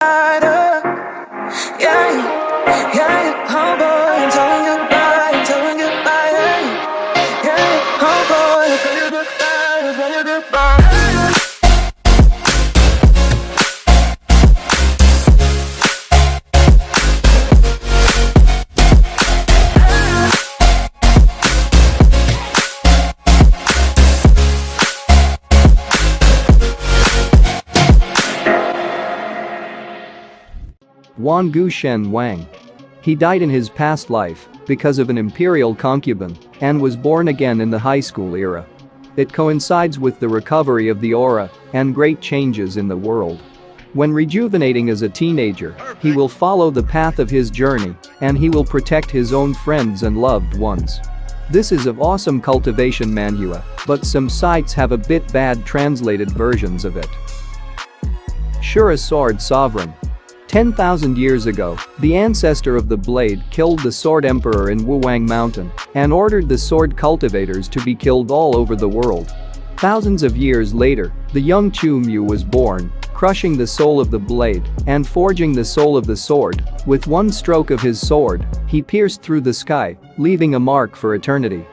rider. Yeah, yeah, homeboy, I'm telling you goodbye, I'm telling you goodbye. Yeah, homeboy, I'm telling you goodbye, I'm telling you goodbye. Wan Gu Shen Wang. He died in his past life because of an imperial concubine and was born again in the high school era. It coincides with the recovery of the aura and great changes in the world. When rejuvenating as a teenager, he will follow the path of his journey and he will protect his own friends and loved ones. This is of awesome Cultivation Manhua, but some sites have a bit bad translated versions of it. Shura Sword Sovereign. 10,000 years ago, the ancestor of the blade killed the Sword Emperor in Wuwang Mountain and ordered the sword cultivators to be killed all over the world. Thousands of years later, the young Chu Mu was born, crushing the soul of the blade and forging the soul of the sword. With one stroke of his sword, he pierced through the sky, leaving a mark for eternity.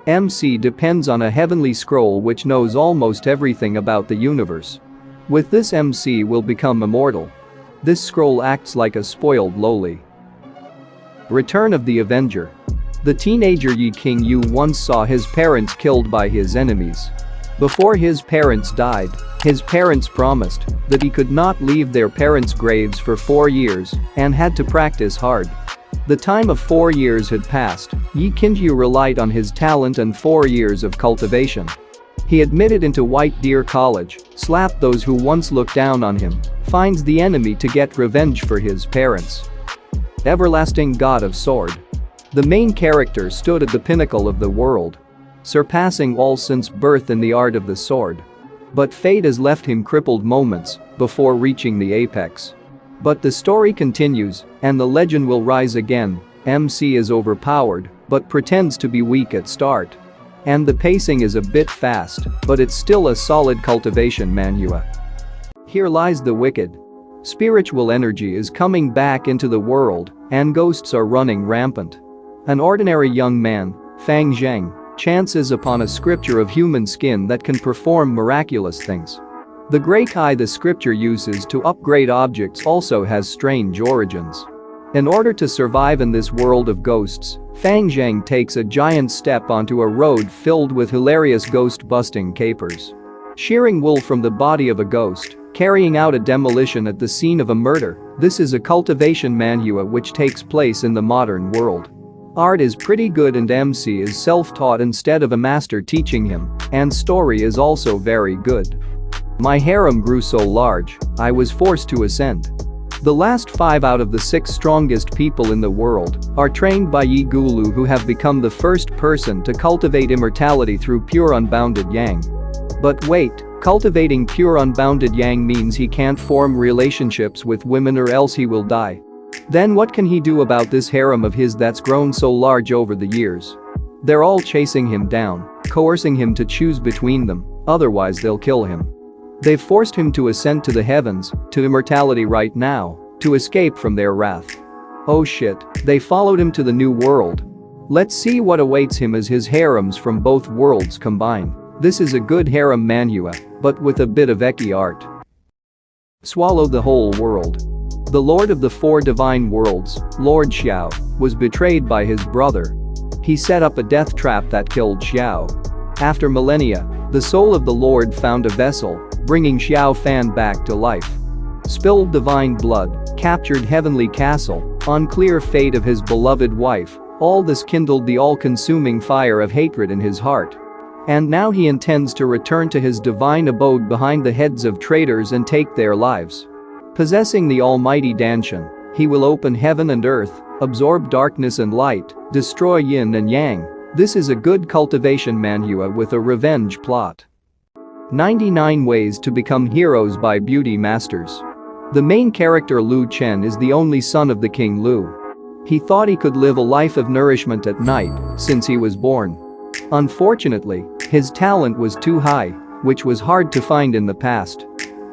MC depends on a heavenly scroll which knows almost everything about the universe. With this, MC will become immortal. This scroll acts like a spoiled loli. Return of the Avenger. The teenager Yi King Yu once saw his parents killed by his enemies. Before his parents died, his parents promised that he could not leave their parents' graves for 4 years and had to practice hard. The time of 4 years had passed. Yi Qingyu relied on his talent and 4 years of cultivation. He admitted into White Deer College, slapped those who once looked down on him, finds the enemy to get revenge for his parents. Everlasting God of Sword. The main character stood at the pinnacle of the world, surpassing all since birth in the art of the sword. But fate has left him crippled moments before reaching the apex. But the story continues, and the legend will rise again. MC is overpowered, but pretends to be weak at start. And the pacing is a bit fast, but it's still a solid Cultivation Manhua. Here lies the wicked. Spiritual energy is coming back into the world, and ghosts are running rampant. An ordinary young man, Fang Zheng, chances upon a scripture of human skin that can perform miraculous things. The great eye the scripture uses to upgrade objects also has strange origins. In order to survive in this world of ghosts, Fang Zheng takes a giant step onto a road filled with hilarious ghost-busting capers. Shearing wool from the body of a ghost, carrying out a demolition at the scene of a murder. This is a Cultivation Manhua which takes place in the modern world. Art is pretty good and MC is self-taught instead of a master teaching him, and story is also very good. My harem grew so large, I was forced to ascend. The last 5 out of the 6 strongest people in the world are trained by Yi Gulu, who have become the first person to cultivate immortality through pure unbounded yang. But wait, cultivating pure unbounded yang means he can't form relationships with women or else he will die. Then what can he do about this harem of his that's grown so large over the years? They're all chasing him down, coercing him to choose between them, otherwise they'll kill him. They've forced him to ascend to the heavens, to immortality right now, to escape from their wrath. Oh shit, they followed him to the new world. Let's see what awaits him as his harems from both worlds combine. This is a good harem manhua, but with a bit of ecchi art. Swallow the whole world. The lord of the 4 divine worlds, Lord Xiao, was betrayed by his brother. He set up a death trap that killed Xiao. After millennia, the soul of the lord found a vessel, bringing Xiao Fan back to life. Spilled divine blood, captured heavenly castle, unclear fate of his beloved wife, all this kindled the all-consuming fire of hatred in his heart. And now he intends to return to his divine abode behind the heads of traitors and take their lives. Possessing the almighty Danshan, he will open heaven and earth, absorb darkness and light, destroy yin and yang. This is a good Cultivation Manhua with a revenge plot. 99 Ways to Become Heroes by Beauty Masters. The main character Lu Chen is the only son of the King Lu. He thought he could live a life of nourishment at night since he was born. Unfortunately, his talent was too high, which was hard to find in the past.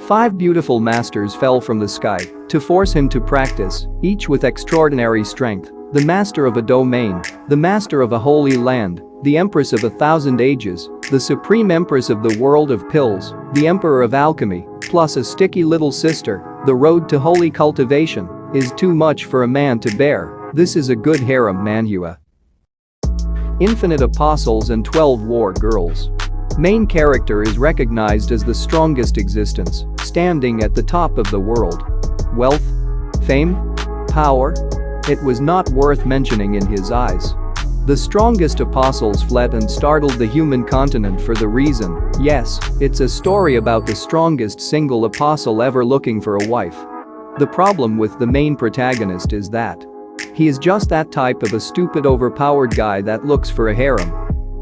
5 beautiful masters fell from the sky to force him to practice, each with extraordinary strength. The master of a domain, the master of a holy land, the empress of 1,000 ages, the supreme empress of the world of pills, the emperor of alchemy, plus a sticky little sister. The road to holy cultivation is too much for a man to bear. This is a good harem manhwa. Infinite apostles and 12 war girls. Main character is recognized as the strongest existence, standing at the top of the world. Wealth? Fame? Power? It was not worth mentioning in his eyes. The strongest apostles fled and startled the human continent for the reason, yes, it's a story about the strongest single apostle ever looking for a wife. The problem with the main protagonist is that he is just that type of a stupid overpowered guy that looks for a harem.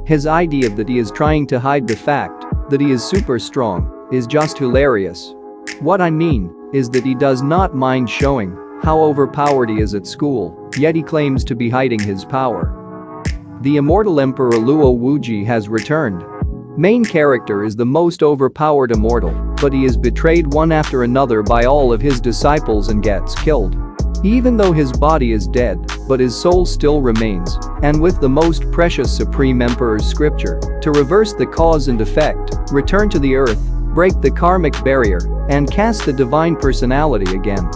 His idea that he is trying to hide the fact that he is super strong is just hilarious. What I mean is that he does not mind showing how overpowered he is at school, yet he claims to be hiding his power. The immortal Emperor Luo Wuji has returned. Main character is the most overpowered immortal, but he is betrayed one after another by all of his disciples and gets killed. Even though his body is dead, but his soul still remains, and with the most precious Supreme Emperor's scripture to reverse the cause and effect, return to the earth, break the karmic barrier, and cast the divine personality again.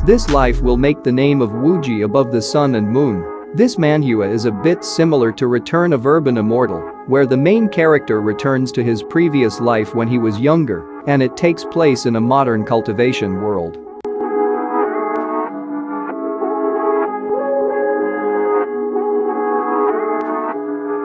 This life will make the name of Wuji above the sun and moon. This manhwa is a bit similar to Return of Urban Immortal, where the main character returns to his previous life when he was younger, and it takes place in a modern cultivation world.